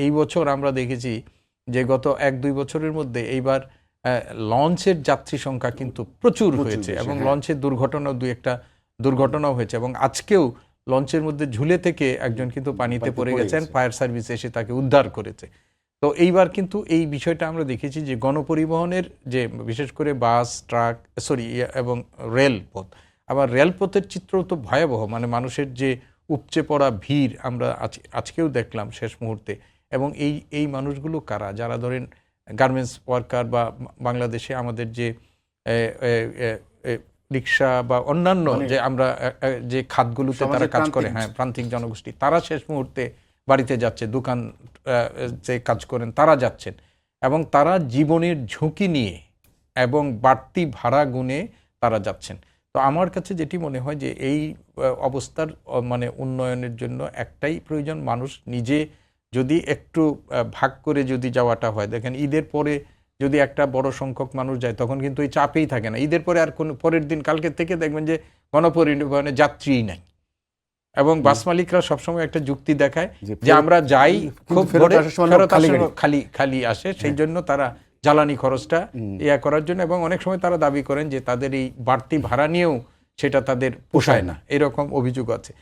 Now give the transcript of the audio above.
এই বছর আমরা দেখেছি যে গত ১-২ বছরের মধ্যে এইবার লঞ্চের যাত্রী সংখ্যা কিন্তু প্রচুর হয়েছে এবং লঞ্চের দুর্ঘটনাও একটা দুর্ঘটনাও হয়েছে এবং আজকেও লঞ্চের মধ্যে ঝুলে থেকে একজন কিন্তু পানিতে পড়ে গেছেন, ফায়ার সার্ভিস এসে তাকে উদ্ধার করেছে। তো এইবার কিন্তু এই বিষয়টা আমরা দেখেছি যে গণপরিবহনের যে বিশেষ করে বাস, ট্রাক, এবং রেলপথ, আবার রেলপথের চিত্রও তো ভয়াবহ, মানে মানুষের যে উপচে পড়া ভিড় আমরা আজকেও দেখলাম শেষ মুহূর্তে। এবং এই মানুষগুলো কারা? যারা ধরেন গার্মেন্টস ওয়ার্কার বা বাংলাদেশে আমাদের যে রিক্সা বা অন্যান্য যে আমরা যে খাতগুলোতে তারা কাজ করে, হ্যাঁ, প্রান্তিক জনগোষ্ঠী, তারা শেষ মুহূর্তে বাড়িতে যাচ্ছে, দোকান যে কাজ করেন তারা যাচ্ছেন এবং তারা জীবনের ঝুঁকি নিয়ে এবং বাড়তি ভাড়া গুনে তারা যাচ্ছেন। তো আমার কাছে যেটি মনে হয় যে এই অবস্থার মানে উন্নয়নের জন্য একটাই প্রয়োজন, মানুষ নিজে যদি একটু ভাগ করে যদি যাওয়াটা হয়। দেখেন ঈদের পরে যদি একটা বড় সংখ্যক মানুষ যায় তখন কিন্তু এই চাপেই থাকে না। ঈদের পরে আর কোন পরের দিন কালকের থেকে দেখবেন যে গণপরিবহনে যাত্রীই নাই এবং বাস মালিকরা সবসময় একটা যুক্তি দেখায় যে আমরা যাই খুব ভোরে, ফেরত আসার খালি আসে, সেই জন্য তারা জ্বালানি খরচটা করার জন্য, এবং অনেক সময় তারা দাবি করেন যে তাদের এই বাড়তি ভাড়া নিয়েও সেটা তাদের পোষায় না, এরকম অভিযোগ আছে।